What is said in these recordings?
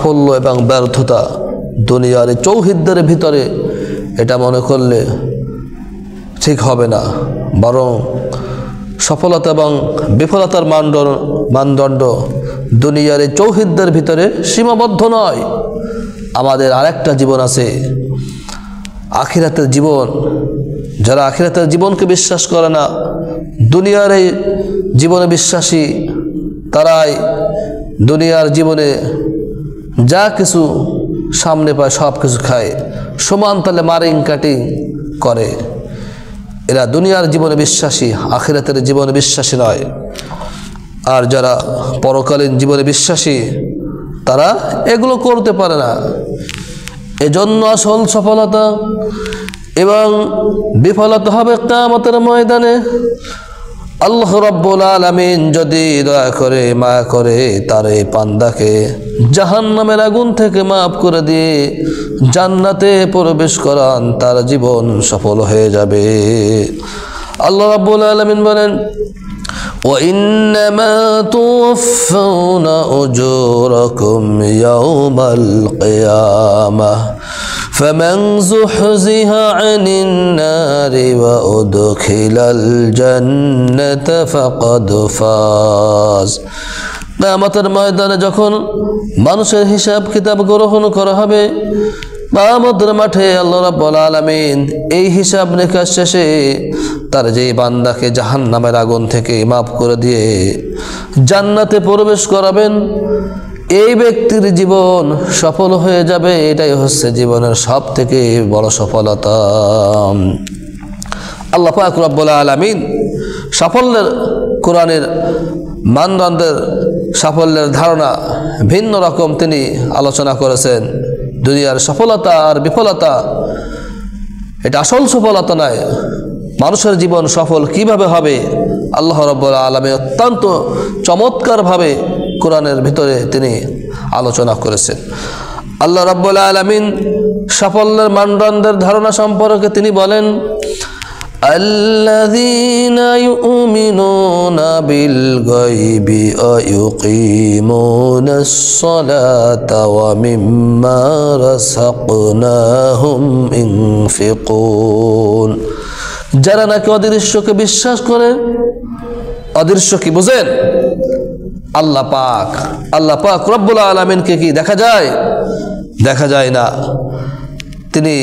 সাফল্য এবং ব্যর্থতা দুনিয়ার চৌহিদদের ভিতরে এটা মনে করলে ঠিক হবে না, বরং সফলতা এবং বিফলতার মানদণ্ড দুনিয়ার চৌহিদদের ভিতরে সীমাবদ্ধ নয়। আমাদের আরেকটা জীবন আছে, আখিরাতের জীবন। যারা আখিরাতের জীবনকে বিশ্বাস করে না, দুনিয়ার এই জীবনে বিশ্বাসী, তারাই দুনিয়ার জীবনে যা কিছু সামনে পায় সব কিছু খায়, সমান তালে মারিং কাটিং করে। এরা দুনিয়ার জীবনে বিশ্বাসী, আখিরাতের জীবনে বিশ্বাসী নয়। আর যারা পরকালীন জীবনে বিশ্বাসী, তারা এগুলো করতে পারে না। এজন্য আসল সফলতা এবং বিফলতা হবে কিয়ামতের ময়দানে। আল্লাহ রাব্বুল আলামিন যদি দয়া করে মায়া করে তার এই বান্দাকে জাহান্নামের আগুন থেকে মাফ করে দিয়ে জান্নাতে প্রবেশ করান, তার জীবন সফল হয়ে যাবে। আল্লাহ রাব্বুল আলামিন বলেন, وَإِنَّمَا تُوَفَّوْنَ أُجُورَكُمْ يَوْمَ الْقِيَامَةِ فَمَنْ زُحْزِحَ عَنِ النَّارِ وَأُدْخِلَ الْجَنَّةَ فَقَدْ فَازَ। কিয়ামতের ময়দানে যখন মানুষের হিসাব কিতাব গ্রহণ করা হবে, কিয়ামতের মাঠে আল্লাহ রাব্বুল আলামিন এই হিসাব নিকাশ শেষে তার যেই বান্দাকে জাহান্নামের আগুন থেকে মাফ করে দিয়ে জান্নাতে প্রবেশ করাবেন, এই ব্যক্তির জীবন সফল হয়ে যাবে। এটাই হচ্ছে জীবনের সবথেকে বড় সফলতা। আল্লাহ পাক রব্বুল আলামিন সাফল্যের, কোরআনের মানদণ্ডের সাফল্যের ধারণা ভিন্ন রকম তিনি আলোচনা করেছেন। দুনিয়ার সফলতা আর বিফলতা এটা আসল সফলতা নয়। মানুষের জীবন সফল কিভাবে হবে আল্লাহ রাব্বুল আলামিন অত্যন্ত চমৎকারভাবে কোরআনের ভিতরে তিনি আলোচনা করেছেন। আল্লাহ রাব্বুল আলামিন সাফল্যের মানদণ্ডের ধারণা সম্পর্কে তিনি বলেন, الذين يؤمنون بالغيب ويقيمون الصلاة ومما رزقناهم ينفقون। যারা নাকি অদৃশ্যকে বিশ্বাস করে, অদৃশ্য কি বুঝেন? আল্লাহ পাক রব্বুল আলামিনকে কি দেখা যায়? দেখা যায় না। তিনি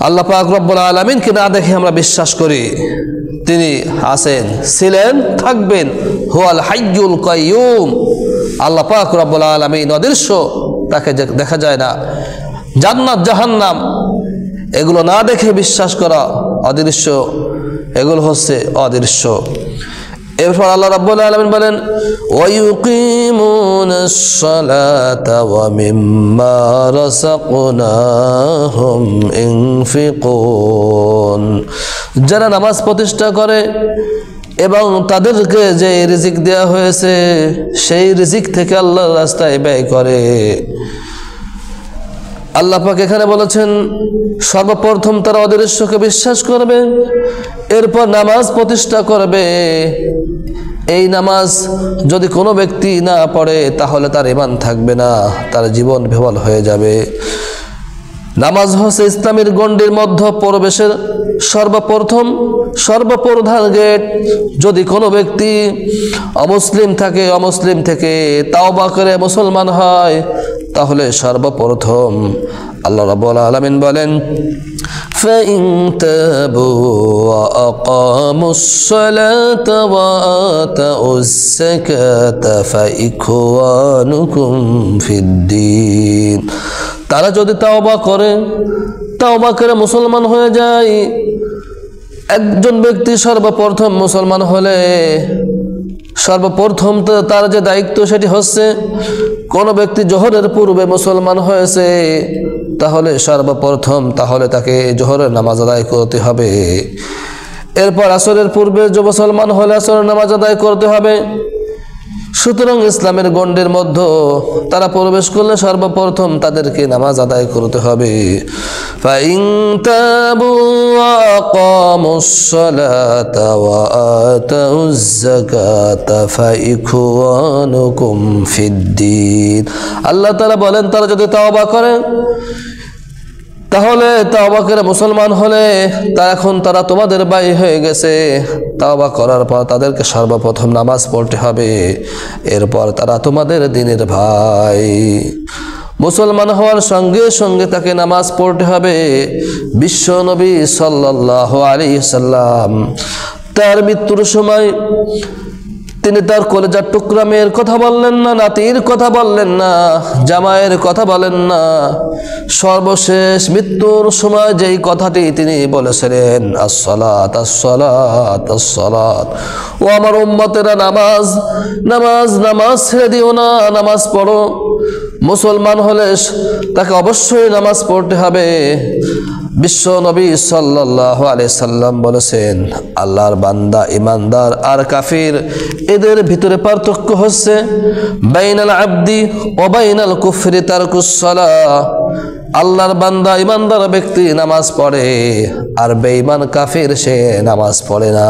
আল্লাহ পাক রব্বুল আলামিনকে না দেখে আমরা বিশ্বাস করি তিনি আছেন, ছিলেন, থাকবেন। হুয়াল হাইয়ুল কাইয়ুম। আল্লাহ পাক রব্বুল আলামিন অদৃশ্য, তাকে দেখা যায় না। জান্নাত জাহান্নাম এগুলো না দেখে বিশ্বাস করা অদৃশ্য, এগুলো হচ্ছে অদৃশ্য। এরপর আল্লাহ রাব্বুল আলামিন বলেন, ওয়ায়ুকিমুনাস সালাতা ওয়া মিম্মা রাযাকনাহুম ইনফিকুন। যারা নামাজ প্রতিষ্ঠা করে এবং তাদেরকে যে রিজিক দেওয়া হয়েছে সেই রিজিক থেকে আল্লাহর রাস্তায় ব্যয় করে। আল্লাহ পাক এখানে বলেছেন, সর্বপ্রথম তারা অদৃশ্যকে বিশ্বাস করবে, এরপর নামাজ প্রতিষ্ঠা করবে। এই নামাজ যদি কোনো ব্যক্তি না পড়ে তাহলে তার ঈমান থাকবে না, তার জীবন বিফল হয়ে যাবে। নামাজ হচ্ছে ইসলামের গণ্ডির মধ্যে প্রবেশের সর্বপ্রধান গেট। যদি কোনো ব্যক্তি অমুসলিম থেকে তাওবা করে মুসলমান হয়, তাহলে সর্বপ্রথম আল্লাহ রাব্বুল আলামিন বলেন, فَإِن تَابُوا وَأَقَامُوا الصَّلَاةَ وَآتَوُا الزَّكَاةَ فَإِخْوَانُكُمْ فِي الدِّينِ। তারা যদি তাওবা করে মুসলমান হয়ে যায়, একজন ব্যক্তি সর্বপ্রথম মুসলমান হলে সর্বপ্রথম তার যে দায়িত্ব সেটি হচ্ছে, কোনো ব্যক্তি জোহরের পূর্বে মুসলমান হয়েছে তাহলে সর্বপ্রথম তাকে জোহরের নামাজ আদায় করতে হবে। এরপর আসরের পূর্বে যে মুসলমান হলে আসরের নামাজ আদায় করতে হবে। সুতরাং ইসলামের গণ্ডের মধ্যে তারা প্রবেশ করলে সর্বপ্রথম তাদেরকে নামাজ আদায় করতে হবে। ফাইন তাবু ওয়া আকামুস সালাতা ওয়া আতাউজ যাকাতা ফাইখওয়ানুকুম ফিদ্দীন। আল্লাহ তাআলা বলেন, তারা যদি তওবা করে তাহলে তওবা করে মুসলমান হলে এখন তারা তোমাদের ভাই হয়ে গেছে। তওবা করার পর তাদেরকে সর্বপ্রথম নামাজ পড়তে হবে, এরপর তারা তোমাদের দ্বীনের ভাই। মুসলমান হওয়ার সঙ্গে সঙ্গে তাকে নামাজ পড়তে হবে। বিশ্ব নবী সাল্লাল্লাহু আলাইহি সাল্লাম তার মৃত্যুর সময় তিনি তার কলেজার টুকরা মেয়ের কথা বললেন না, নাতির কথা বললেন না, জামাইয়ের কথা বলেন না। সর্বশেষ মৃত্যুর সময় যেই কথাটি তিনি বলেছিলেন, আসসালাত আসসালাত আসসালাত, ও আমার উম্মতেরা নামাজ নামাজ নামাজ ছেড়ে দিও না, নামাজ পড়ো। মুসলমান হলে তাকে অবশ্যই নামাজ পড়তে হবে। বিশ্ব নবী সাল্লাল্লাহু আলাইহি সাল্লাম বলেছেন, আল্লাহর বান্দা ইমানদার আর কাফির এদের ভিতরে পার্থক্য হচ্ছে বাইনাল আবদি ওয়া বাইনাল কুফরি তারকুস সালাহ। আল্লাহর বান্দা ইমানদার ব্যক্তি নামাজ পড়ে, আর বেঈমান কাফির সে নামাজ পড়ে না।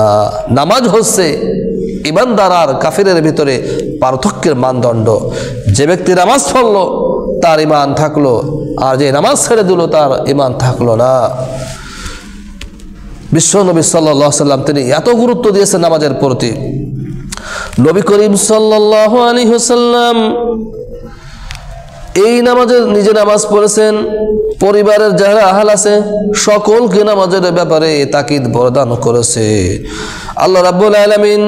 নামাজ হচ্ছে ইমানদার আর কাফিরের ভিতরে পার্থক্যের মানদণ্ড। যে ব্যক্তি নামাজ পড়লো তার ঈমান থাকলো, আর যে নামাজ ছেড়ে দিল তার ঈমান থাকলো না। বিশ্ব নবী সাল্লাল্লাহু আলাইহি সাল্লাম তিনি এত গুরুত্ব দিয়েছেন নামাজের প্রতি। নবী করিম সাল্লাল্লাহু আলাইহি ওয়াসাল্লাম এই নামাজের নিজে নামাজ পড়েছেন, পরিবারের যারা আহাল আছে সকলকে নামাজের ব্যাপারে তাকিদ প্রদান করেছে। আল্লাহ রাব্বুল আলামিন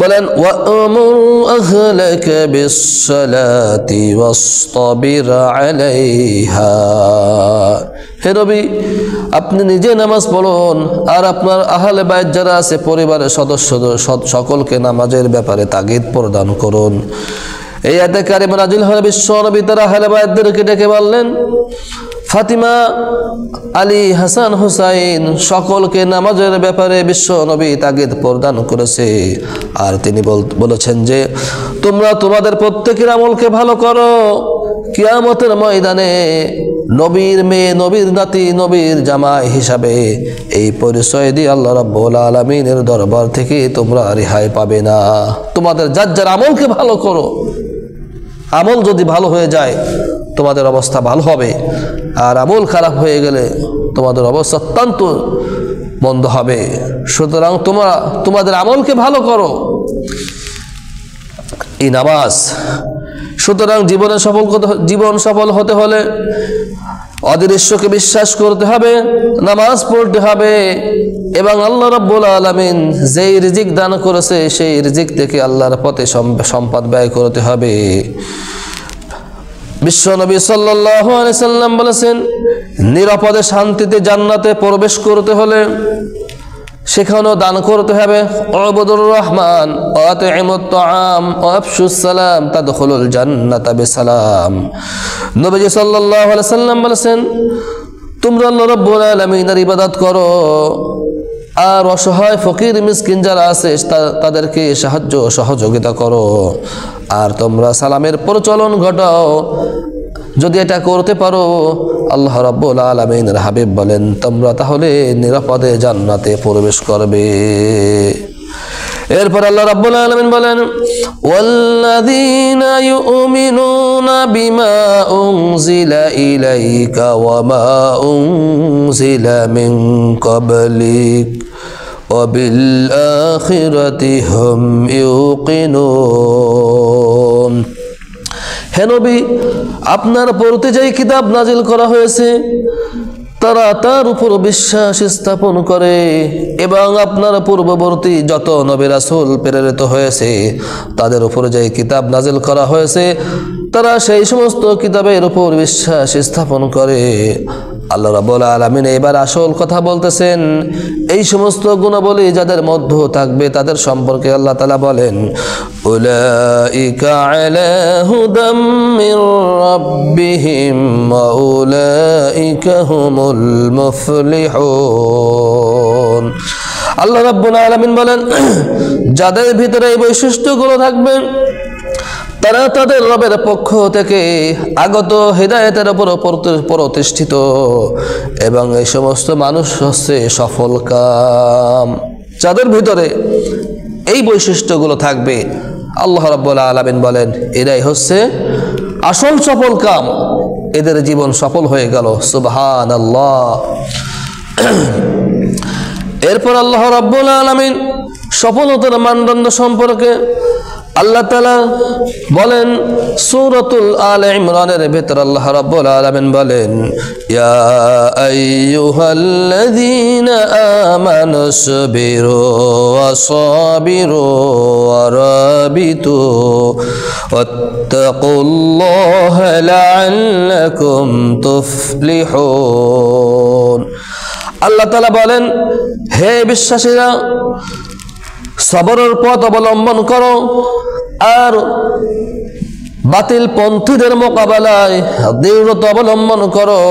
বলেন, ওয়া'মুর আহলাকা বিস-সালাতি ওয়াসতাবির আলাইহা। হে নবী, আপনি নিজে নামাজ পড়ুন আর আপনার আহলে বাইত যারা আছে পরিবারের সদস্যদের সকলকে নামাজের ব্যাপারে তাগিদ প্রদান করুন। এই আয়াতে কারিমা নাযিল হয়ে বিশ্ব নবী তার আহলে বাইতদেরকে ডেকে বললেন, ফাতিমা, আলী, হাসান, হুসাইন সকলকে নামাজের ব্যাপারে বিশ্ব নবী তাগিদ প্রদান করেছে। আর তিনি বলেছেন যে তোমরা তোমাদের প্রত্যেকের আমলকে ভালো করো, কিয়ামতের ময়দানে নবীর মেয়ে, নবীর নাতি, নবীর জামাই হিসাবে এই পরিচয় দিয়ে আল্লাহ রাব্বুল আলামিনের দরবার থেকে তোমরা রেহাই পাবে না। তোমাদের যার যার আমলকে ভালো করো, আমল যদি ভালো হয়ে যায় তোমাদের অবস্থা ভালো হবে, আর আমল খারাপ হয়ে গেলে তোমাদের অবস্থা অত্যন্ত মন্দ হবে। সুতরাং তোমরা তোমাদের আমলকে ভালো করো। এই নামাজ, সুতরাং জীবন সফল হতে হলে অদৃশ্যকে বিশ্বাস করতে হবে, নামাজ পড়তে হবে, এবং আল্লাহ রাব্বুল আলামিন যেই রিজিক দান করেছে সেই রিজিক থেকে আল্লাহর পথে সম্পদ ব্যয় করতে হবে। বিশ্ব নবী সাল্লাল্লাহু আলাইহি সাল্লাম বলেছেন, নিরাপদে শান্তিতে জান্নাতে প্রবেশ করতে হলে সেখানেও দান করতে হবে। উবুদুর রহমান ওয়া আতিমুত তাআম ওয়া আফশুস সালাম তাদখুলুল জান্নাতা বিসালাম। নবী সাল্লাল্লাহু আলাইহি সাল্লাম বলেছেন, তোমরা আল্লাহ রাব্বুল আলামিনের ইবাদত করো, আর অসহায় ফকির মিসকিন যারা আছে তাদেরকে সাহায্য সহযোগিতা করো, আর তোমরা সালামের প্রচলন ঘটাও। যদি এটা করতে পারো, আল্লাহ রাব্বুল আলামিনের হাবিব বলেন, তোমরা তাহলে নিরাপদে জান্নাতে প্রবেশ করবে। এরপর আল্লাহ রাব্বুল আলামিন বলেন, ওয়াল্লাযীনা ইউমিনুনা বিমা উনজিলা ইলাইকা ওয়া মা উনজিলা মিন ক্বাবলিক ওয়া বিল আখিরাতি হুম ইউকিনুন। হে নবী, আপনার প্রতি যেই কিতাব নাজিল করা হয়েছে তারা তার উপর বিশ্বাস স্থাপন করে, এবং আপনার পূর্ববর্তী যত নবী রাসূল প্রেরিত হয়েছে তাদের উপর যেই কিতাব নাজিল করা হয়েছে তারা সেই সমস্ত কিতাবের উপর বিশ্বাস স্থাপন করে। আল্লাহ রাব্বুল আলামিন এবার আসল কথা বলতেছেন। এই সমস্ত গুণাবলী যাদের মধ্যে থাকবে তাদের সম্পর্কে আল্লাহ তাআলা বলেন, উলাইকা আলা হুদাম মির রাব্বিহিম ওয়া উলাইকা হুমুল মুফলিহুন। আল্লাহ রাব্বুল আলামিন বলেন, যাদের ভিতরে এই বৈশিষ্ট্যগুলো থাকবে তারা তাদের রবের পক্ষ থেকে আগত হিদায়াতের উপর প্রতিষ্ঠিত, এবং এই সমস্ত মানুষ হচ্ছে সফল কাম। যাদের ভিতরে এই বৈশিষ্ট্যগুলো থাকবে আল্লাহ রাব্বুল আলামিন বলেন এরাই হচ্ছে আসল সফল কাম, এদের জীবন সফল হয়ে গেল। সুবহানাল্লাহ। এরপর আল্লাহ রাব্বুল আলামিন সফলতার মানদণ্ড সম্পর্কে আল্লাহ তাআলা বলেন সূরাতুল আলে ইমরানের ভিতর আল্লাহ রাব্বুল আলামিন বলেন, ইয়া আইয়ুহাল্লাযীনা আমানুসবিরু ওয়াসাবিরু ওয়ারাবিতু ওয়াত্তাকুল্লাহা লাআল্লাকুম তুফলিহুন। আল্লাহ তাআলা বলেন, হে বিশ্বাসীরা, সবরের পথ অবলম্বন করো আর বাতিল পন্থীদের মোকাবেলায় দৃঢ়তা অবলম্বন করো।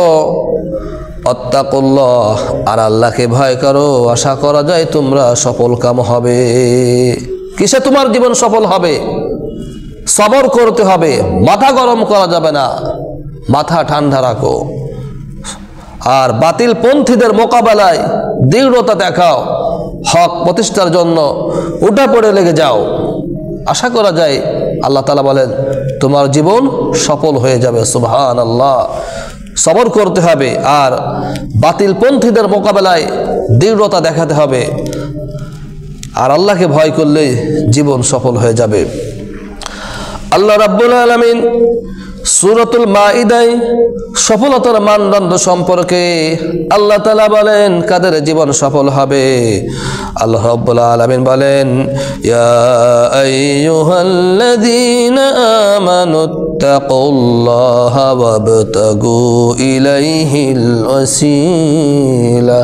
আত্তাকুল্লাহ, আর আল্লাহকে ভয় করো, আশা করা যায় তোমরা সফল কাম হবে। কিসে তোমার জীবন সফল হবে? সবর করতে হবে, মাথা গরম করা যাবে না, মাথা ঠান্ডা রাখো। আর বাতিল পন্থীদের মোকাবেলায় দৃঢ়তা দেখাও, হক প্রতিষ্ঠার জন্য উঠা পড়ে লেগে যাও। আশা করা যায় আল্লাহ তাআলা বলেন তোমার জীবন সফল হয়ে যাবে। সুবহানাল্লাহ। সবর করতে হবে আর বাতিল পন্থীদের মোকাবেলায় দৃঢ়তা দেখাতে হবে, আর আল্লাহকে ভয় করলেই জীবন সফল হয়ে যাবে। আল্লাহ রাব্বুল আলামিন সূরাতুল মাইদায় সফলতার মানদণ্ড সম্পর্কে আল্লাহ তাআলা বলেন কাদের জীবন সফল হবে। আল্লাহ রাব্বুল আলামিন বলেন, ইয়া আইয়ুহাল্লাযীনা আমানুত্তাকুল্লাহা ওয়াবতাগু ইলাইহিল ওয়াসিলা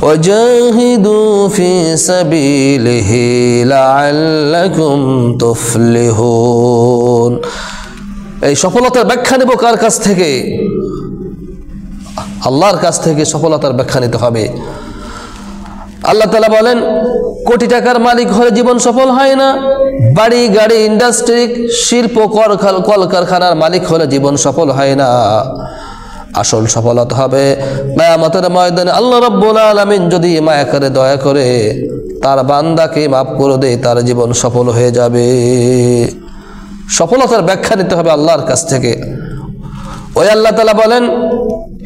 ওয়াজাহিদু ফি সাবিলিহি লাআল্লাকুম তুফলিহুন। এই সফলতার ব্যাখ্যা নেব কার কাছ থেকে? আল্লাহর কাছ থেকে সফলতার ব্যাখ্যা নিতে হবে। আল্লাহ তাআলা বলেন, কোটি টাকার মালিক হলে জীবন সফল হয় না, বাড়ি গাড়ি ইন্ডাস্ট্রি শিল্প কলকারখানার মালিক হলে জীবন সফল হয় না। আসল সফলতা হবে কিয়ামতের ময়দানে আল্লাহ রাব্বুল আলামিন যদি মায়া করে দয়া করে তার বান্দাকে মাফ করে দেয়, তার জীবন সফল হয়ে যাবে। সফলতার ব্যাখ্যা নিতে হবে আল্লাহর কাছ থেকে। ওই আল্লাহ তাআলা বলেন,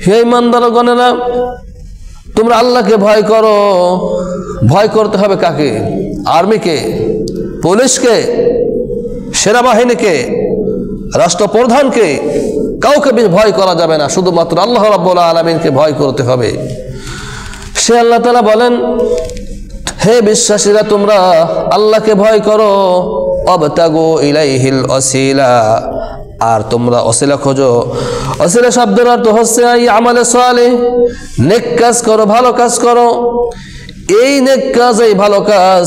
হে ইমানদারগণেরা, তোমরা আল্লাহকে ভয় করো। ভয় করতে হবে কাকে? আর্মিকে, পুলিশকে, সেনাবাহিনীকে, রাষ্ট্রপ্রধানকে, কাউকে ভয় করা যাবে না, শুধুমাত্র আল্লাহ রাব্বুল আলামিনকে ভয় করতে হবে। সে আল্লাহ তাআলা বলেন, হে বিশ্বাসীরা, তোমরা আল্লাহকে ভয় করো। অবতাগু ইলাইহিল ওয়াসিলা, আর তোমরা ওসিলা খোঁজো। ওসিলা শব্দের অর্থ হচ্ছে এই আমলে সালেহ, নেক কাজ করো, ভালো কাজ করো। এই নেক কাজ, এই ভালো কাজ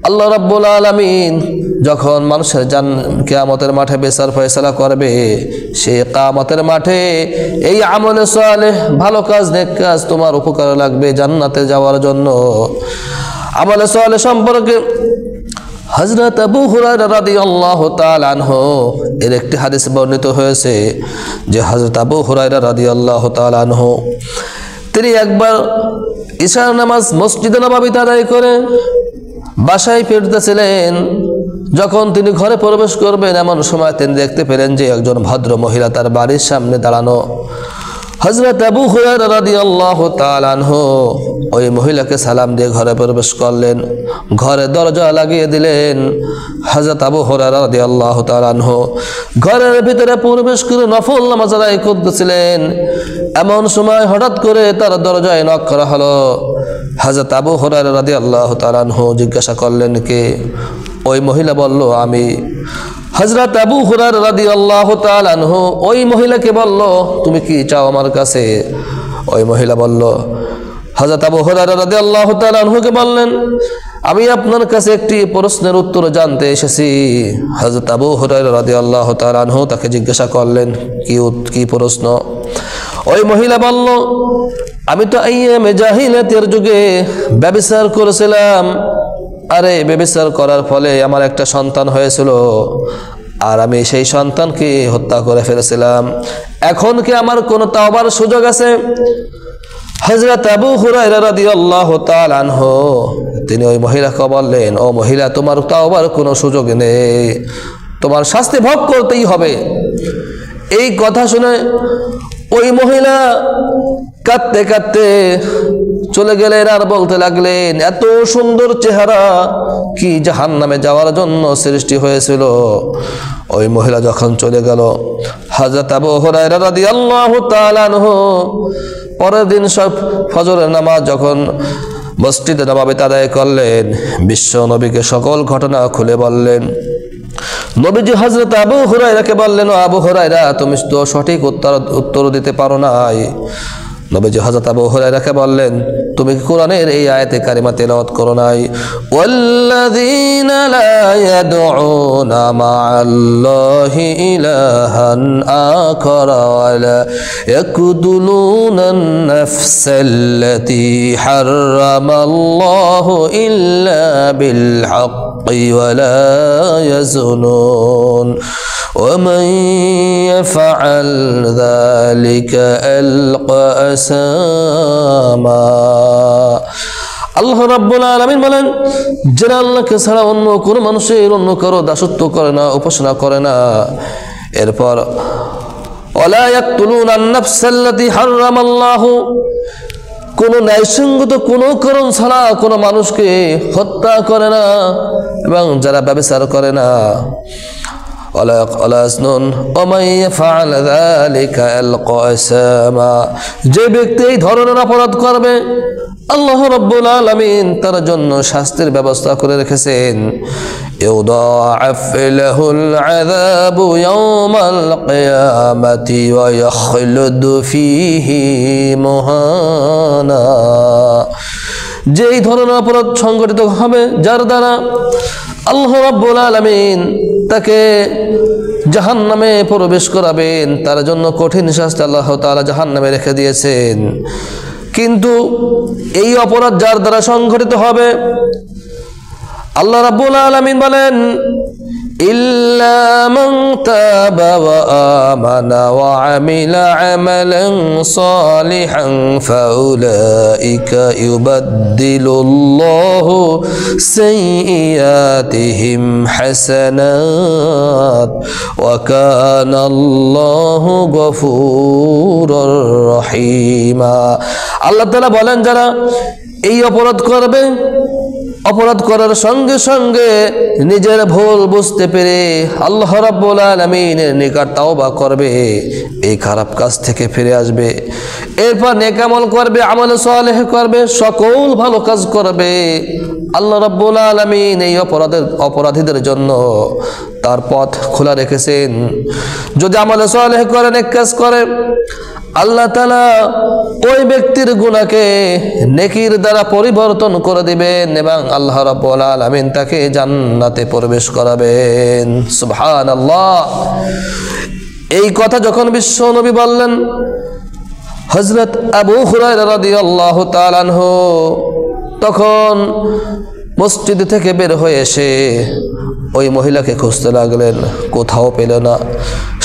আল্লাহ রাব্বুল আলামিন যখন মানুষের কিয়ামতের মাঠে বিচার ফয়সালা করবে, সেই কিয়ামতের মাঠে এই আমলে সালেহ, ভালো কাজ, নেক কাজ তোমার উপকারে লাগবে জান্নাতে যাওয়ার জন্য। আমলে সালেহ সম্পর্কে হযরত আবু হুরায়রা রাদিয়াল্লাহু তাআলা আনহু এর একটি হাদিস বর্ণিত হয়েছে যে হযরত আবু হুরায়রা রাদিয়াল্লাহু তাআলা আনহু তিনি একবার ইশার নামাজ মসজিদে নববীতে আদায় করে বাসায় ফিরতেছিলেন। যখন তিনি ঘরে প্রবেশ করবেন এমন সময় তিনি দেখতে পেলেন যে একজন ভদ্র মহিলা তার বাড়ির সামনে দাঁড়ানো। হযরত আবু হুরায়রা রাদিয়াল্লাহু তাআলা আনহু ওই মহিলাকে সালাম দিয়ে ঘরে প্রবেশ করলেন, ঘরে দরজা লাগিয়ে দিলেন। হযরত আবু হুরায়রা রাদিয়াল্লাহু তাআলা আনহু ঘরের ভিতরে প্রবেশ করে নফল নামাজ আদায় করতেছিলেন। এমন সময় হঠাৎ করে তার দরজায় নক করা হলো। হযরত আবু হুরায়রা রাদিয়াল্লাহু তাআলা আনহু জিজ্ঞাসা করলেন, কে? ওই মহিলা বলল, আমি। হযরত আবু হুরায়রা রাদিয়াল্লাহু তাআলা আনহু ওই মহিলাকে বলল, তুমি কি চাও আমার কাছে? ওই মহিলা বলল, হযরত আবু হুরায়রা রাদিয়াল্লাহু তাআলা আনহুকে বললেন, আমি আপনার কাছে একটি প্রশ্নের উত্তর জানতে এসেছি। হযরত আবু হুরায়রা রাদিয়াল্লাহু তাআলা আনহু তাকে জিজ্ঞাসা করলেন, কি প্রশ্ন? ওই মহিলা বলল, আমি তো আইয়ামে জাহিলিয়াতের যুগে ব্যভিচার করেছিলাম, আরে ব্যভিচার করার ফলে আমার একটা সন্তান হয়েছিল, আর আমি সেই সন্তানকে হত্যা করে ফেলেছিলাম। এখন কি আমার কোনো তাওবার সুযোগ আছে? হযরত আবু হুরায়রা রাদিয়াল্লাহু তাআলা আনহু তিনি ওই মহিলাকে বললেন, ও মহিলা, তোমার তাওবার কোনো সুযোগ নেই, তোমার শাস্তি ভোগ করতেই হবে। এই কথা শুনে ওই মহিলা কাঁদতে কাঁদতে চলে গেলেন আর বলতে লাগলেন, এত সুন্দর চেহারা কি জাহান্নামে যাওয়ার জন্য সৃষ্টি হয়েছিল। ওই মহিলা যখন চলে গেল, হযরত আবু হুরায়রা রাদিয়াল্লাহু তাআলা আনহু পরের দিন সব ফজরের নামাজ যখন মসজিদে নববীতে আদায় করলেন, বিশ্ব নবীকে সকল ঘটনা খুলে বললেন। নবীজি হযরত আবু হুরায়রাকে বললেন, ও আবু হুরায়রা, তুমি তো সঠিক উত্তর দিতে পারো নাই। নবীজি হযরত আবু হুরায়রাকে বললেন, তুমি কি কোরআনের এই আয়াতে কারিমা তেলাওয়াত করো নাই? ওয়াল্লাযীনা লা ইয়াদউনা মা'আল্লাহি ইলাহান আখারা ওয়া লা ইয়াকতুলুনান নাফসাল্লাতী হারামাল্লাহু ইল্লা বিল হাক্কি ওয়া লা ইয়াজনুন ومن يفعل ذلك ألقى أثاما। আল্লাহ রাব্বুল আলামিন বলেন, যারা আল্লাহকে ছাড়া অন্য কোনো মানুষের অন্য কারো দাসত্ব করে না, উপাসনা করে না, এরপর ওয়ালা ইয়াকতুলুনান নাফসাল্লাতী হারামাল্লাহু, কোনো ন্যায়সঙ্গত কোনো কারণ ছাড়া কোনো মানুষকে হত্যা করে না, এবং যারা ব্যভিচার করে না, যে ব্যক্তি এই ধরনের অপরাধ করবে আল্লাহ রাব্বুল আলামিন তার জন্য শাস্তির ব্যবস্থা করে রেখেছেন। ইউদাআফ লাহুল আযাবু ইয়াওমাল কিয়ামাতি ওয়া ইয়াখলুদু ফীহি মুহানা। যেই ধরনের অপরাধ সংঘটিত হবে, যার দ্বারা আল্লাহ রাব্বুল আলামিন তাকে জাহান্নামে প্রবেশ করাবেন, তার জন্য কঠিন শাস্তি আল্লাহ তাআলা জাহান্নামে রেখে দিয়েছেন। কিন্তু এই অপরাধ যার দ্বারা সংঘটিত হবে, আল্লাহ রাব্বুল আলামিন বলেন, ইল্লা মান তাবা ওয়া আমানা ওয়া আমিলা আমালান সালিহান ফাউলাইকা ইউবাদদিলুল্লাহু সাইয়্যাতিহিম হাসানাত ওয়া কানাল্লাহু গফুরুর রহিমা। আল্লাহ তাআলা বলেন, যারা এই অপরাধ করবে, অপরাধ করার সঙ্গে সঙ্গে নিজের ভুল বুঝতে পেরে আল্লাহ রাব্বুল আলামিনের নিকট তাওবা করবে, এই খারাপ কাজ থেকে ফিরে আসবে, এরপর নেক আমল করবে, আমল সালেহ করবে, সকল ভালো কাজ করবে, আল্লাহ রাব্বুল আলামিন এই অপরাধীদের জন্য তার পথ খোলা রেখেছেন। যদি আমল সালেহ করে, নেক কাজ করে, আল্লাহ তাআলা ওই ব্যক্তির গুনাহকে নেকির দ্বারা পরিবর্তন করে দিবেন এবং আল্লাহ রাব্বুল আলামিন তাকে জান্নাতে প্রবেশ করাবেন। সুবহানাল্লাহ। এই কথা যখন বিশ্ব নবী বললেন, হযরত আবু হুরায়রা রাদিয়াল্লাহু তাআলা আনহু তখন মসজিদ থেকে বের হয়ে এসে ওই মহিলাকে খুঁজতে লাগলেন, কোথাও পেল না।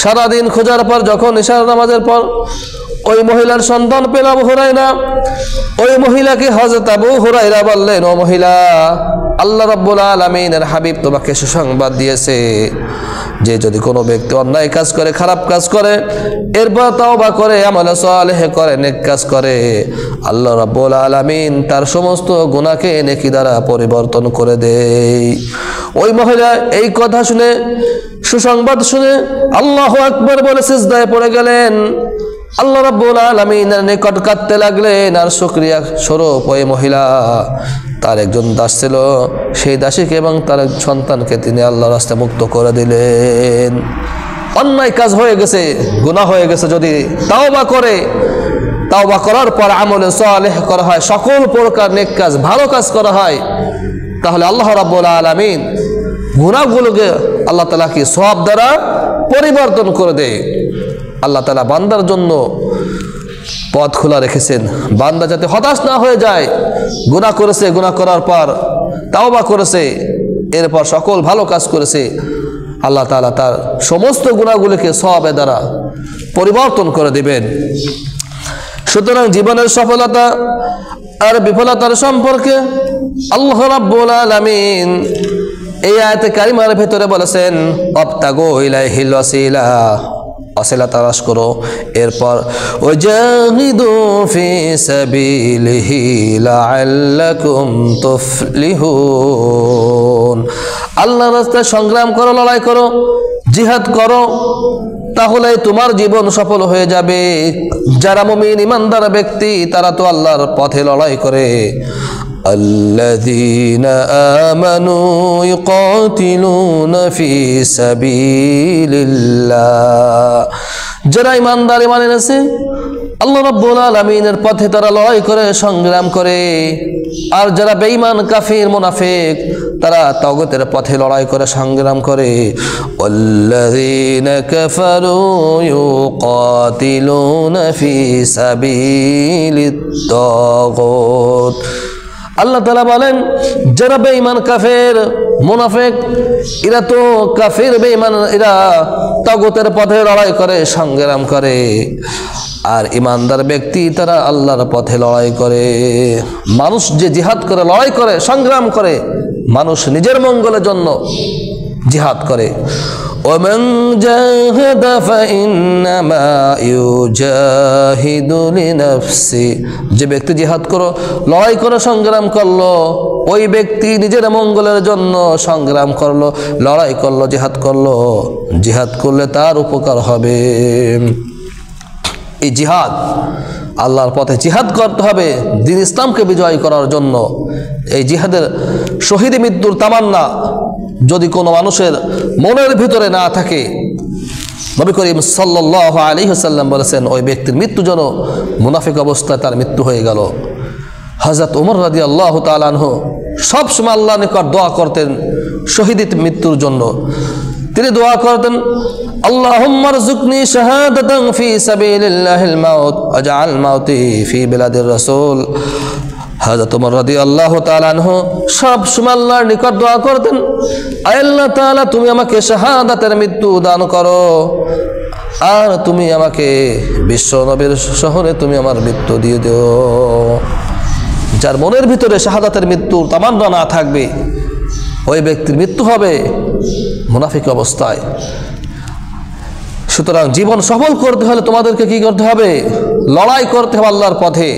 সারাদিন খোঁজার পর যখন ইশার নামাজের পর ওই মহিলার সন্ধান পেল আবু হুরায়রা, ওই মহিলাকে হযরত আবু হুরায়রা বললেন, ও মহিলা, আল্লাহ রাব্বুল আলামিনের হাবিব তোমাকে সুসংবাদ দিয়েছে যে যদি কোনো ব্যক্তি অন্যায় কাজ করে, খারাপ কাজ করে, এরপর তাওবা করে, আমল সালেহ করে, নেক কাজ করে, আল্লাহ রাব্বুল আলামিন তার সমস্ত গুনাহকে নেকি দ্বারা পরিবর্তন করে দেয়। ওই মহিলা এই কথা শুনে, সুসংবাদ শুনে আল্লাহু আকবার বলে সিজদায় পড়ে গেলেন, আল্লাহ রাব্বুল আলামিনের নিকট কাঁদতে লাগলেন। আর শুকরিয়া স্বরূপ ওই মহিলা, তার একজন দাস ছিল, সেই দাসীকে এবং তার সন্তানকে তিনি আল্লাহর রাস্তায় মুক্ত করে দিলেন। অন্যায় কাজ হয়ে গেছে, গুনাহ হয়ে গেছে, যদি তাওবা করে, তাওবা করার পর আমল সালেহ করা হয়, সকল প্রকার নেক কাজ, ভালো কাজ করা হয়, তাহলে আল্লাহ রাব্বুল আলামিন গুনাহগুলোকে আল্লাহ তাআলা কি সওয়াব দ্বারা পরিবর্তন করে দেয়। আল্লাহ তাআলা বান্দার জন্য পথ খোলা রেখেছেন, বান্দা যাতে হতাশ না হয়ে যায়। গুনাহ করেছে, গুনাহ করার পর তাওবা করেছে, এরপর সকল ভালো কাজ করেছে, আল্লাহ তাআলা তার সমস্ত গুনাহগুলোকে সওয়াবের দ্বারা পরিবর্তন করে দিবেন। সুতরাং জীবনের সফলতা আর বিফলতার সম্পর্কে আল্লাহ রাব্বুল আলামিন এই আয়াতে কারিমার ভিতরে বলেছেন, আবতাগু ইলাইহিল ওয়াসিলা, ওয়াসিলা তালাশ করো। এরপর ওয়াজাহিদু ফি সাবিলিহি লাআল্লাকুম তুফলিহুন, আল্লাহর রাস্তায় সংগ্রাম করো, লড়াই করো, জিহাদ করো, তাহলে তোমার জীবন সফল হয়ে যাবে। যারা মুমিন ইমানদার ব্যক্তি তারা তো আল্লাহর পথে লড়াই করে। আল্লাযীনা আমানু ইউকাতিলুনা ফি সাবিলিল্লাহ, যারা ইমানদার, ঈমান এনেছে, আল্লাহ রাব্বুল আলামিনের পথে তারা লড়াই করে, সংগ্রাম করে। আর যারা বেঈমান, কাফির, মুনাফিক, তারা তাগুতের পথে লড়াই করে, সংগ্রাম করে। ওয়াল্লাযীনা কাফারু ইউকাতিলুনা ফি সাবিলিত তাগুত, আল্লাহ তাআলা বলেন যারা বেঈমান, কাফের, মুনাফিক, এরা তো কাফের, বেঈমান, এরা তাগুতের পথে লড়াই করে, সংগ্রাম করে। আর ইমানদার ব্যক্তি তারা আল্লাহর পথে লড়াই করে। মানুষ যে জিহাদ করে, লড়াই করে, সংগ্রাম করে, মানুষ নিজের মঙ্গলের জন্য জিহাদ করে। ওমান জাহাদা ফাইন্নামা ইউজাহিদু লিনাফসি, যে ব্যক্তি জিহাদ করো, লড়াই করে, সংগ্রাম করলো, ওই ব্যক্তি নিজের মঙ্গলের জন্য সংগ্রাম করলো, লড়াই করলো, জিহাদ করলো। জিহাদ করলে তার উপকার হবে। এই জিহাদ, আল্লাহর পথে জিহাদ করতে হবে দ্বীন ইসলামকে বিজয় করার জন্য। এই জিহাদের শহীদ মৃত্যুর তামান্না যদি কোনো মানুষের মনের ভিতরে না থাকে, নবী করিম সাল্লাল্লাহু আলাইহি ওয়াসাল্লাম বলেছেন ওই ব্যক্তির মৃত্যু যেন মুনাফিক অবস্থায় তার মৃত্যু হয়ে গেল। হযরত ওমর রাদিয়াল্লাহু তাআলা আনহু সব সময় আল্লাহর নিকট দোয়া করতেন শহীদ মৃত্যুর জন্য। তিনি দোয়া করতেন, আল্লাহুম্মা রযুকনি শাহাদাতান ফি সাবিলিল্লাহিল মাউত ওয়াজআল মাউতি ফি বিলাদির রাসূল। হযরত ওমর রাদিয়াল্লাহু তাআলা আনহু সব সময় আল্লাহর নিকট দোয়া করতেন, আয় আল্লাহ তাআলা তুমি আমাকে শাহাদাতের মৃত্যু দান করো, আর তুমি আমাকে বিশ্ব নবীর শহরে তুমি আমার মৃত্যু দিয়ে দিও। যার মনের ভিতরে শাহাদাতের মৃত্যুর তামান্না না থাকবে, ওই ব্যক্তির মৃত্যু হবে মুনাফিক অবস্থায়। সুতরাং জীবন সফল করতে হলে তোমাদেরকে কি করতে হবে? লড়াই করতে হবে আল্লাহর পথে,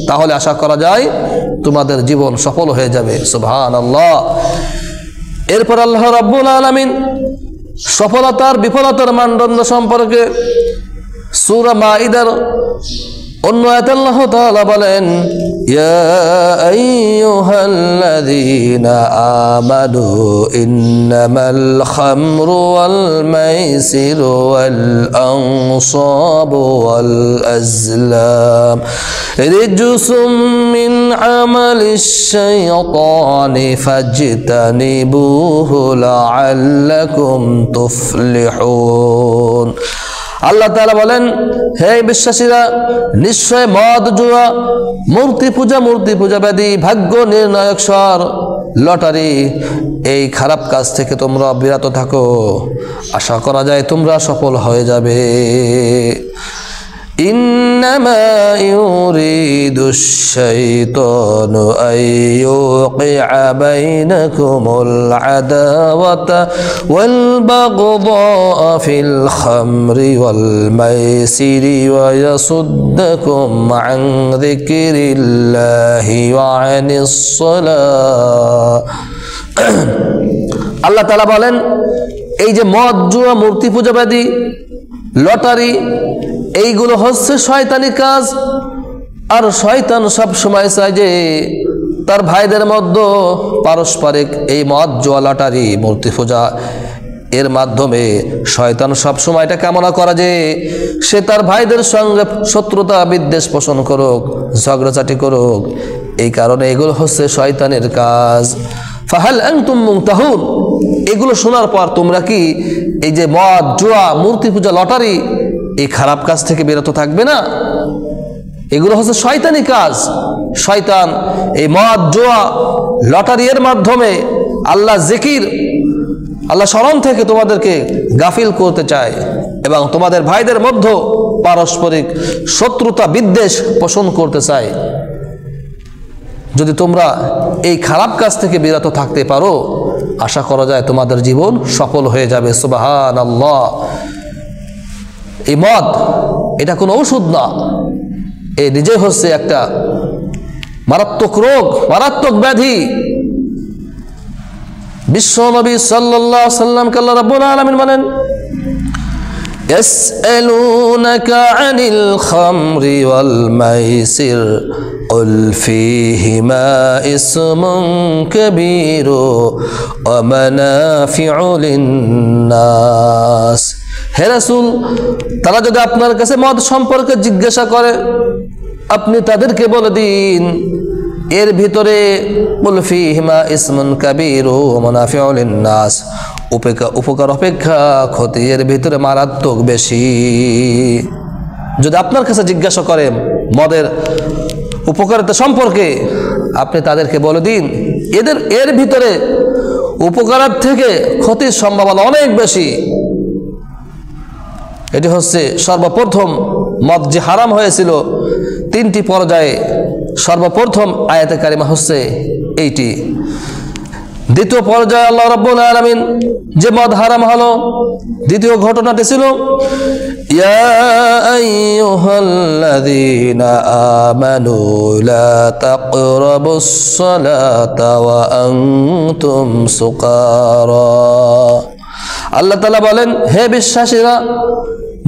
তাহলে আশা করা যায় তোমাদের জীবন সফল হয়ে যাবে। সুবহানাল্লাহ। এরপর আল্লাহ রাব্বুল আলামিন সফলতার বিফলতার মানদণ্ড সম্পর্কে সূরা মাঈদার অন্য আয়াতে আল্লাহ তাআলা বলেন, ইয়া আইয়ুহাল্লাযীনা আমানু ইন্নামাল খামরু ওয়াল মাইসিরু ওয়াল আনসাবু ওয়াল আজলাম রিজসুম মিন আমালিশ শাইতানি ফাজতানিবুহু লাআল্লাকুম তুফলিহুন। আল্লাহ তাআলা বলেন, হে বিশ্বাসীরা, নিশ্চয় মদ, জুয়া, মূর্তি পূজা ব্যাধি, ভাগ্য নির্ণায়ক স্বর, লটারি, এই খারাপ কাজ থেকে তোমরা বিরত থাকো, আশা করা যায় তোমরা সফল হয়ে যাবে। ইন্নামা ইউরিদুশ শাইতানু আইয়ুকিআ বাইনাকুমুল আদাওয়াতা ওয়াল বাগদাআ ফিল খামরি ওয়াল মাইসিরি ওয়া ইয়াসুদ্দাকুম আন যিকরিল্লাহি ওয়া আনিস সালাহ। আল্লাহ তাআলা বলেন, এই যে মদ, জুয়া, মূর্তি পূজাবাদী, লটারি, এইগুলো হচ্ছে শয়তানি কাজ। আর শয়তান সব সময় চায় যে তার ভাইদের মধ্যে পারস্পরিক এই মদ, জুয়া, লটারি, মূর্তি পূজা, এর মাধ্যমে শয়তান সব সময় এটা কামনা করা যে সে তার ভাইদের সঙ্গে শত্রুতা, বিদ্বেষ পোষণ করুক, ঝগড়াঝাটি করুক। এই কারণে এগুলো হচ্ছে শয়তানের কাজ। ফাহাল আনতুম মুনতাহুন, এগুলো শোনার পর তোমরা কি এই যে মদ, জুয়া, মূর্তি পূজা, লটারি, এই খারাপ কাজ থেকে বিরত থাকবে না? এগুলো হচ্ছে শয়তানি কাজ। শয়তান এই মদ, জুয়া, লটারির মাধ্যমে আল্লাহ জিকির, আল্লাহ স্মরণ থেকে তোমাদেরকে গাফিল করতে চায় এবং তোমাদের ভাইদের মধ্যে পারস্পরিক শত্রুতা, বিদ্বেষ পোষণ করতে চায়। যদি তোমরা এই খারাপ কাজ থেকে বিরত থাকতে পারো, আশা করা যায় তোমাদের জীবন সফল হয়ে যাবে। সুবহানাল্লাহ। এই মদ এটা কোনো ঔষধ না, এ নিজে হচ্ছে একটা মারাত্মক রোগ, মারাত্মক ব্যাধি। বিশ্ব নবী সাল্লাল্লাহু আলাইহি ওয়াসাল্লামকে আল্লাহ রাব্বুল আলামিন বলেন, ইয়াসআলুনাকা আনিল খামরি ওয়াল মাইসির কুল ফীহিমা ইসমুন কাবীরু ওয়া মানাফিউ লিন-নাস। হে রাসূল, তারা যদি আপনার কাছে মদ সম্পর্কে জিজ্ঞাসা করে, আপনি তাদেরকে বলে দিন, এর ভিতরে কুল ফীহিমা ইসমুন কাবীরু ওয়া মানাফিউ লিন-নাস, উপকার অপেক্ষা ক্ষতি এর ভিতরে মারাত্মক বেশি। যদি আপনার কাছে জিজ্ঞাসা করেন মদের উপকারিতা সম্পর্কে, আপনি তাদেরকে বলে দিন এর ভিতরে উপকারের থেকে ক্ষতির সম্ভাবনা অনেক বেশি। এটি হচ্ছে সর্বপ্রথম মদ যে হারাম হয়েছিল 3টি পর্যায়ে। সর্বপ্রথম আয়াতে কারিমা হচ্ছে এইটি। দ্বিতীয় পর্যায়ে আল্লাহ রাব্বুল আলামিন যে মদ হারাম হলো, দ্বিতীয় ঘটনাটি ছিল, ইয়া আইয়ুহাল্লাযীনা আমানু লা তাকরাবুস সালাতা ওয়া আনতুম সুকারা। আল্লাহ তাআলা বলেন, হে বিশ্বাসীরা,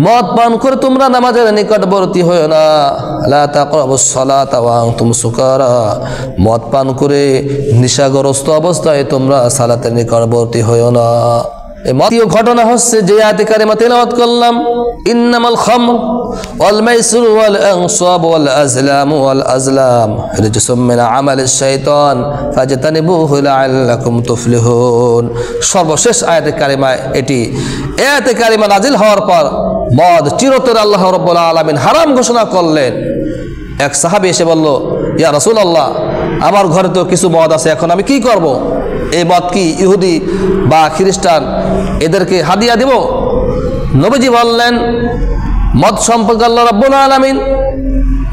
মদ পান করে তোমরা নামাজের নিকটবর্তী হয়ো না। লা তাকরাবুস সালাতা ওয়া আনতুম সুকারা, মদ পান করে নেশাগ্রস্ত অবস্থায় তোমরা সালাতের নিকটবর্তী হয়ো না। এই দ্বিতীয় ঘটনা হচ্ছে যে আয়াতে কারিমা তেলাওয়াত করলাম, ইন্নামাল খামর ওয়াল মাইসির ওয়াল আনসাব ওয়াল আজলাম ওয়াল আজলাম রিজসুম মিন আমালিশ শাইতান ফাজতানিবুহু লাআল্লাকুম তুফলিহুন। সর্বশেষ আয়াতে কারিমা এটি। আয়াতে কারিমা নাজিল হওয়ার পর মদ চিরতরে আল্লাহ রাব্বুল আলামিন হারাম ঘোষণা করলেন। এক সাহাবী এসে বলল, ইয়া রাসূলুল্লাহ, আমার ঘরে তো কিছু মদ আছে, এখন আমি কি করব? এই মদ কি ইহুদি বা খ্রিস্টান এদেরকে হাদিয়া দেব? নবীজি বললেন, মদ সম্পর্কে আল্লাহ রাব্বুল আলামিন,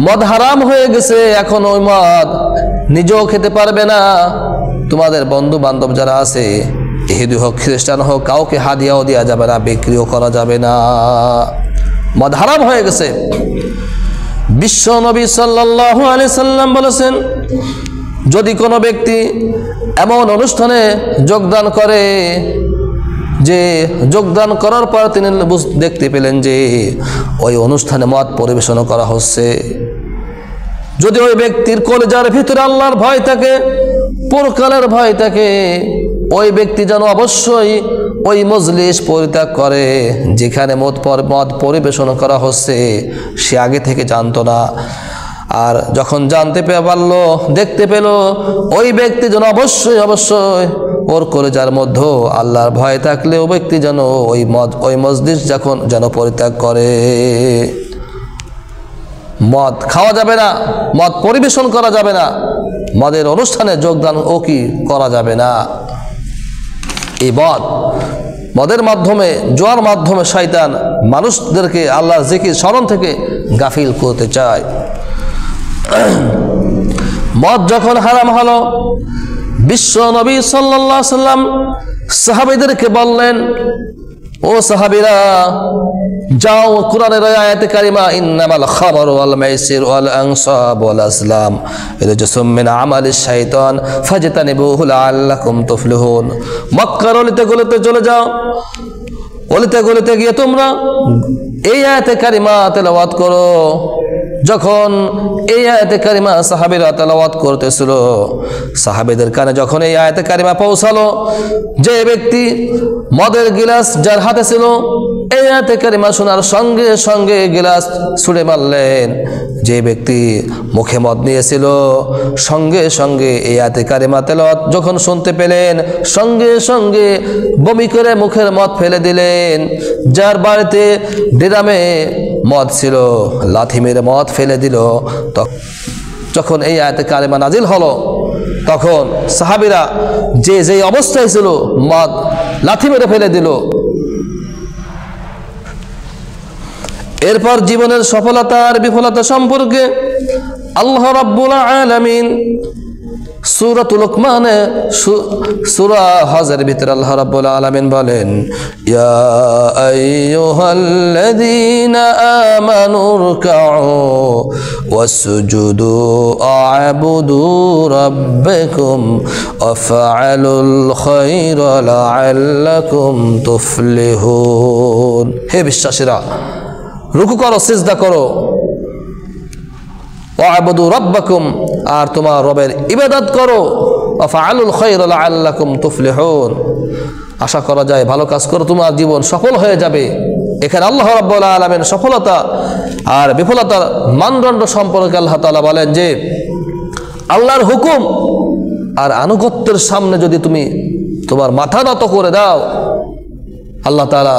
মদ হারাম হয়ে গেছে, এখন ওই মদ নিজেও খেতে পারবে না, তোমাদের বন্ধু বান্ধব যারা আছে, ইহুদি হোক খ্রিস্টান হোক, কাউকে হাদিয়াও দেওয়া যাবে না, বিক্রিও করা যাবে না। মদ হারাম হয়ে গেছে। বিশ্ব নবী সাল্লাল্লাহু আলাইহি সাল্লাম বলেছেন, যদি কোনো ব্যক্তি এমন অনুষ্ঠানে যোগদান করে যে যোগদান করার পর তিনি দেখতে পেলেন যে ওই অনুষ্ঠানে মদ পরিবেশন করা হচ্ছে, যদি ওই ব্যক্তির কলিজার ভিতরে আল্লাহর ভয় থাকে, পরকালের ভয় থাকে, ওই ব্যক্তি যেন অবশ্যই ওই মজলিস পরিত্যাগ করে যেখানে মদ পরিবেশন করা হচ্ছে। সে আগে থেকে জানতো না, আর যখন জানতে পারলো, দেখতে পেল, ওই ব্যক্তি যেন অবশ্যই ওর কলেজার মধ্যে আল্লাহর ভয় থাকলে ওই ব্যক্তি যেন ওই মজলিস যেন পরিত্যাগ করে। মদ খাওয়া যাবে না, মদ পরিবেশন করা যাবে না, মদের অনুষ্ঠানে যোগদান কি করা যাবে না। এই মদের মাধ্যমে, জোয়ার মাধ্যমে শয়তান মানুষদেরকে আল্লাহর জিকির স্মরণ থেকে গাফিল করতে চায়। মদ যখন হারাম হলো, বিশ্ব নবী সাল্লাল্লাহু আলাইহি সাল্লাম সাহাবীদেরকে বললেন, ও সাহাবীরা, যাও কোরআনের আয়াতে কারিমা, ইন্নামাল খামরু ওয়াল মাইসির ওয়াল আনসাব ওয়াল আজলাম রিজসুম মিন আমালিশ শাইতান ফাজতানিবুহু লাআল্লাকুম তুফলিহুন। মক্কার অলিতে গলিতে চলে যাও, অলিতে গলিতে গিয়ে তোমরা এই আয়াতে কারিমা তেলাওয়াত করো। যখন এই আয়াতে কারিমা সাহাবীরা তেলাওয়াত করতেছিল, সাহাবীদের কানে যখন এই আয়াতে কারিমা পৌঁছালো, যে ব্যক্তি মদের গিলাস যার হাতে ছিল, এই আয়াতে কারিমা শোনার সঙ্গে সঙ্গে গিলাস ছুঁড়ে মারলেন। যে ব্যক্তি মুখে মদ নিয়েছিল, সঙ্গে সঙ্গে এই আয়াতে কারিমা তেলাওয়াত যখন শুনতে পেলেন, সঙ্গে সঙ্গে বমি করে মুখের মদ ফেলে দিলেন। যার বাড়িতে ড্রামে মদ ছিল, লাথি মেরে মদ ফেলে দিল। যখন এই আয়াতে কারিমা নাজিল হলো তখন সাহাবীরা যে যে অবস্থায় ছিল মদ লাথি মেরে ফেলে দিল। এরপর জীবনের সফলতা আর বিফলতা সম্পর্কে আল্লাহ রাব্বুল আলামিন সূরাতুল লুকমানে সূরা হজের ভিতরে আল্লাহ রাব্বুল আলামিন বলেন, ইয়া আইয়ুহাল্লাযীনা আমানু রুকউ ওয়াসজুদু আ'বুদু রাব্বাকুম ওয়াফআলুল খায়রা লাআল্লাকুম তুফলিহুন। হে বিশ্বাসীরা, রুকু করো, সিজদা করো, ওয়া'বুদু রাব্বাকুম, আর তোমার রবের ইবাদত করো, ওয়াফআলুল খায়রা লাআল্লাকুম তুফলিহুন, আশা করা যায় ভালো কাজ করো তোমার জীবন সফল হয়ে যাবে। এখানে আল্লাহ রাব্বুল আলামিন সফলতা আর বিফলতার মানদণ্ড সম্পর্কে আল্লাহ তাআলা বলেন যে আল্লাহর হুকুম আর আনুগত্যের সামনে যদি তুমি তোমার মাথা নত করে দাও, আল্লাহ তাআলা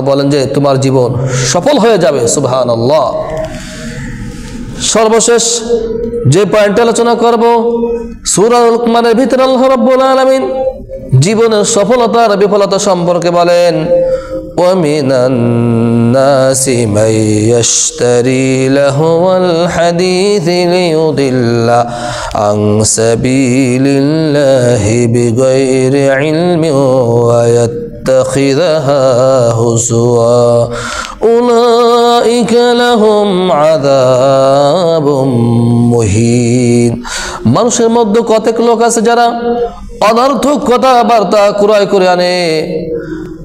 বলেন যে তোমার জীবন সফল হয়ে যাবে। সুবহানাল্লাহ। সর্বশেষ যে পয়েন্ট আলোচনা করব, সূরা লুকমানের ভিতরে আল্লাহ রাব্বুল আলামিন জীবনের সফলতা আর বিফলতা সম্পর্কে বলেন, ওয়া মিনান নাসি মান ইয়াশতারি লাহুল হাদিসি লিয়ুদিল্লা আন সাবিলিল্লাহি বিগাইরি ইলমিন ওয়া يتخذها هزوا أولئك لهم عذاب مهين। মানুষের মধ্যে কতক লোক আছে যারা অনর্থক কথাবার্তা ক্রয় করে আনে।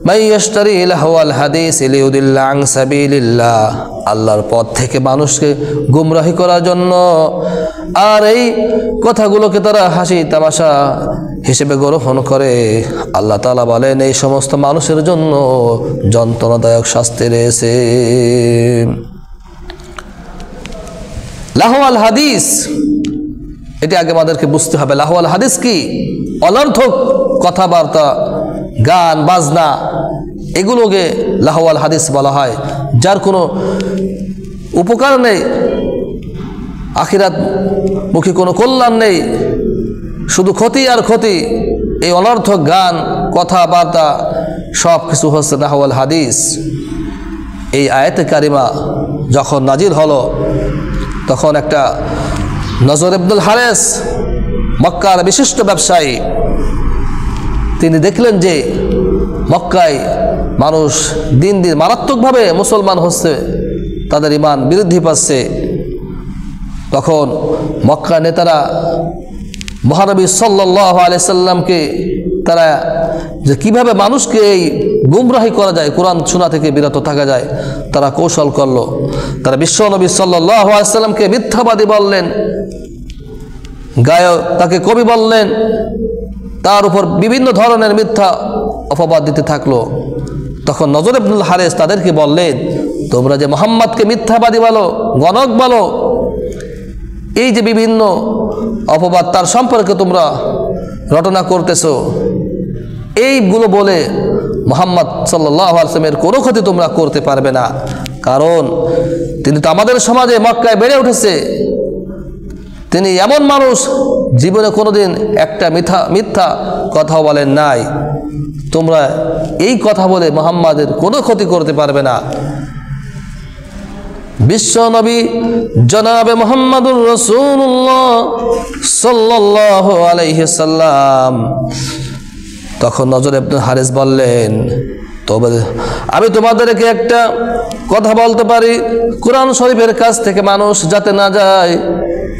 মাইয়াশতারি লাহওয়াল হাদিস লিয়ুদিল্লা আন সাবিলিল্লাহ, আল্লাহর পথ থেকে মানুষকে গুমরাহি করার জন্য, আর এই কথাগুলোকে তারা হাসি তামাশা হিসেবে গ্রহণ করে। আল্লাহ তাআলা বলেন এই সমস্ত মানুষের জন্য যন্ত্রণাদায়ক শাস্তি রয়েছে। লাহওয়াল হাদিস, এটি আগে আমাদেরকে বুঝতে হবে। লাহওয়াল হাদিস কি? অনর্থক কথাবার্তা, গান বাজনা, এগুলোকে লাহওয়াল হাদিস বলা হয়, যার কোনো উপকার নেই, আখিরাত মুখী কোনো কল্যাণ নেই, শুধু ক্ষতি আর ক্ষতি। এই অনর্থক গান কথাবার্তা সব কিছু হচ্ছে লাহওয়াল হাদিস। এই আয়াতে কারিমা যখন নাজিল হলো তখন একটা নজর ইবনুল হারেস, মক্কার বিশিষ্ট ব্যবসায়ী, তিনি দেখলেন যে মক্কায় মানুষ দিন দিন মারাত্মকভাবে মুসলমান হচ্ছে, তাদের ঈমান বৃদ্ধি পাচ্ছে। তখন মক্কা নেতারা মহানবী সাল্লাল্লাহু আলাইহি সাল্লামকে তারা যে কিভাবে মানুষকে এই গুমরাহি করা যায়, কোরআন শোনা থেকে বিরত থাকা যায়, তারা কৌশল করলো। তারা বিশ্বনবী সাল্লাল্লাহু আলাইহি সাল্লামকে মিথ্যাবাদী বললেন, গায়ক তাকে কবি বললেন, তার উপর বিভিন্ন ধরনের মিথ্যা অপবাদ দিতে থাকলো। তখন নজর ইবনুল হারেস তাদেরকে বললেন, তোমরা যে মুহাম্মদকে মিথ্যাবাদী বলো, গণক বলো, এই যে বিভিন্ন অপবাদ তার সম্পর্কে তোমরা রটনা করতেছো, এইগুলো বলে মুহাম্মদ সাল্লাল্লাহু আলাইহি ওয়াসাল্লামের কোনো ক্ষতি তোমরা করতে পারবে না, কারণ তিনি তো আমাদের সমাজে মক্কায় বেড়ে উঠেছে। তিনি এমন মানুষ জীবনে কোনোদিন একটা মিথ্যা কথা বলেন নাই। তোমরা এই কথা বলে মুহাম্মাদের কোনো ক্ষতি করতে পারবে না। বিশ্ব নবী জনাবে মুহাম্মাদুর রাসূলুল্লাহ সাল্লাল্লাহু আলাইহি সাল্লাম তখন নজর ইবনুল হারিস বললেন, তবে আমি তোমাদেরকে একটা কথা বলতে পারি, কোরআন শরীফের কাছ থেকে মানুষ যাতে না যায়,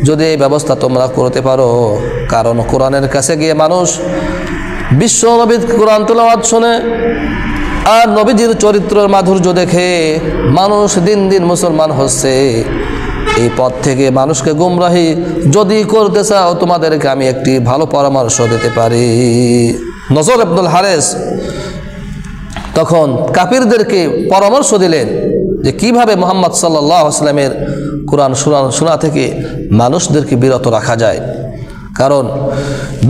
যদি এই ব্যবস্থা তোমরা করতে পারো। কারণ কোরআনের কাছে গিয়ে মানুষ বিশ্ব নবীর কোরআন তেলাওয়াত শুনে আর নবীজির চরিত্রের মাধুর্য দেখে মানুষ দিন দিন মুসলমান হচ্ছে। এই পথ থেকে মানুষকে গুমরাহি যদি করতে চাও, তোমাদেরকে আমি একটি ভালো পরামর্শ দিতে পারি। নজর ইবনুল হারিস তখন কাফিরদেরকে পরামর্শ দিলেন যে কিভাবে মুহাম্মদ সাল্লাল্লাহু আলাইহি ওয়াসাল্লামের কোরআন শোনা থেকে মানুষদেরকে বিরত রাখা যায়। কারণ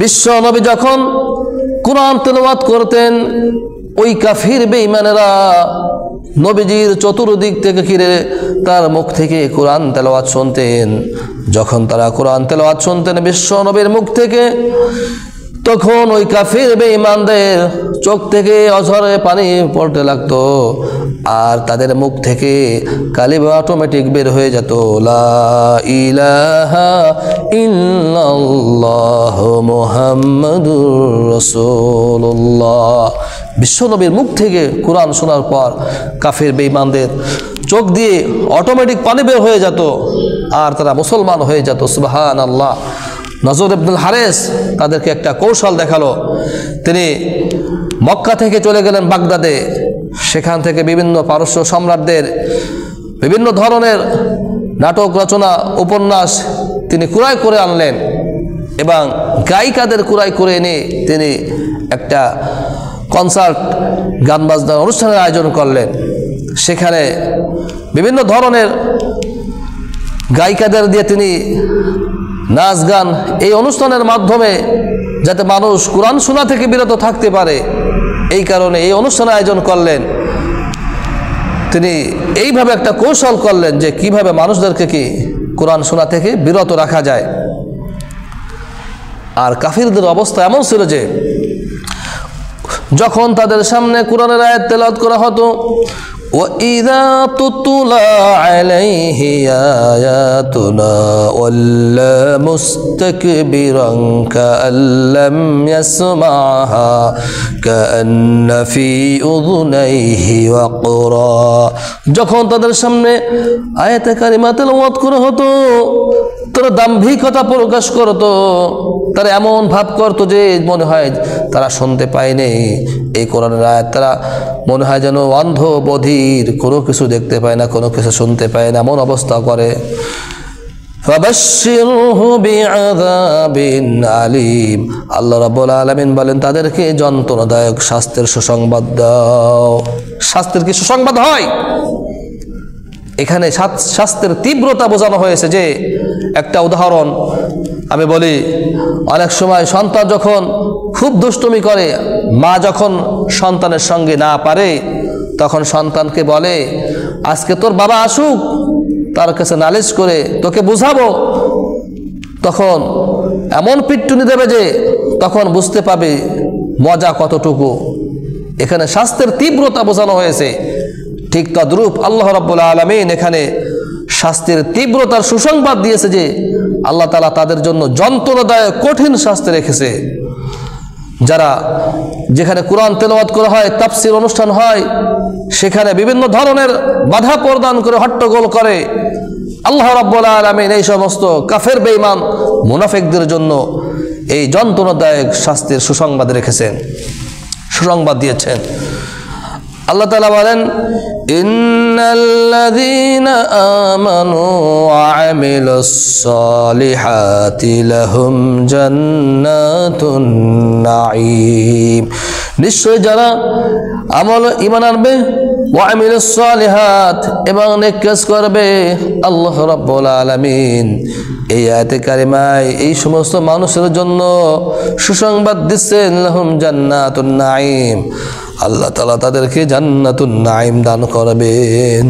বিশ্ব নবী যখন কোরআন তেলাওয়াত করতেন, ওই কাফির বেঈমানেরা নবীজির চতুর্দিক থেকে ঘিরে তার মুখ থেকে কোরআন তেলাওয়াত শুনতেন। যখন তারা কোরআন তেলাওয়াত শুনতেন বিশ্ব নবীর মুখ থেকে, তখন ওই কাফির বেঈমানদের চোখ থেকে অঝরে পানি পড়তে লাগতো, আর তাদের মুখ থেকে কালিমা অটোমেটিক বের হয়ে যেত, লা ইলাহা ইল্লাল্লাহ মুহাম্মাদুর রাসূলুল্লাহ। বিশ্বনবীর মুখ থেকে কোরআন শোনার পর কাফির বেঈমানদের চোখ দিয়ে অটোমেটিক পানি বের হয়ে যেত, আর তারা মুসলমান হয়ে যেত। সুবহানাল্লাহ। নজর ইবনুল হারেস তাদেরকে একটা কৌশল দেখালো। তিনি মক্কা থেকে চলে গেলেন বাগদাদে। সেখান থেকে বিভিন্ন পারস্য সম্রাটদের বিভিন্ন ধরনের নাটক রচনা, উপন্যাস তিনি কুড়াই করে আনলেন, এবং গায়িকাদের কুড়াই করে এনে তিনি একটা কনসার্ট, গান বাজনার অনুষ্ঠানের আয়োজন করলেন। সেখানে বিভিন্ন ধরনের গায়িকাদের দিয়ে তিনি নাচ গান, এই অনুষ্ঠানের মাধ্যমে যাতে মানুষ কোরআন শোনা থেকে বিরত থাকতে পারে, এই কারণে এই অনুষ্ঠানের আয়োজন করলেন। তিনি এইভাবে একটা কৌশল করলেন যে কিভাবে মানুষদেরকে কি কোরআন শোনা থেকে বিরত রাখা যায়। আর কাফিরদের অবস্থা এমন ছিল যে যখন তাদের সামনে কোরআনের আয়াত তেলাওয়াত করা হতো, وَإِذَا تُتْلَى عَلَيْهِ آيَاتُنَا وَلَّى مُسْتَكْبِرًا كَأَن لَّمْ يَسْمَعْهَا كَأَنَّ فِي أُذُنَيْهِ وَقْرًا। যখন তাদের সামনে আয়াতে কারিমা তেলাওয়াত করা হতো, তারা দাম্ভিকতা প্রকাশ করত, তারা এমন ভাব করত যে মনে হয় তারা শুনতে পায়নি এই কোরআনের আয়াত। তারা মনে হয় যেন অন্ধ বধির, কোনো কিছু দেখতে পায় না, কোনো কিছু শুনতে পায় না, এমন অবস্থা করে। ফাবাশশিরহু বিআযাবিন আলীম। আল্লাহ রাব্বুল আলামিন বলেন তাদেরকে যন্ত্রণাদায়ক শাস্তির সুসংবাদ দাও। শাস্তির কি সুসংবাদ হয়? এখানে শাস্তির তীব্রতা বোঝানো হয়েছে। যে একটা উদাহরণ আমি বলি, অনেক সময় সন্তান যখন খুব দুষ্টুমি করে, মা যখন সন্তানের সঙ্গে না পারে, তখন সন্তানকে বলে আজকে তোর বাবা আসুক, তার কাছে নালিশ করে তোকে বুঝাবো। তখন এমন পিটুনি দেবে যে তখন বুঝতে পাবে মজা কতটুকু। এখানে শাস্তির তীব্রতা বোঝানো হয়েছে। ঠিক তদ্রূপ আল্লাহ রাব্বুল আলামিন এখানে শাস্তির তীব্রতার সুসংবাদ দিয়েছে যে আল্লাহ তাআলা তাদের জন্য যন্ত্রণাদায়ক কঠিন শাস্তি রেখেছে। যারা যেখানে কোরআন তেলাওয়াত করা হয়, তাফসীর অনুষ্ঠান হয়, সেখানে বিভিন্ন ধরনের বাধা প্রদান করে হট্টগোল করে, আল্লাহ রাব্বুল আলামিন এই সমস্ত কাফের বেঈমান মুনাফিকদের জন্য এই যন্ত্রণাদায়ক শাস্তির সুসংবাদ রেখেছেন, সুসংবাদ দিয়েছেন। আল্লাহ তাআলা বলেন, ইন্নাল্লাযীনা আমানু ওয়া আমিলুস সালিহাতি লাহুম জান্নাতুন নাঈম। নিশ্চয় যারা আমল ঈমান আনবে, ওয়া আমিলুস সালিহাত, এবং নেক কাজ করবে, আল্লাহ রাব্বুল আলামিন এই আয়াতে কারিমায় এই সমস্ত মানুষের জন্য সুসংবাদ দিচ্ছেন, লাহুম জান্নাতুন নাঈম। আল্লাহ তাআলা তাদেরকে জান্নাতুন নাঈম দান করবেন।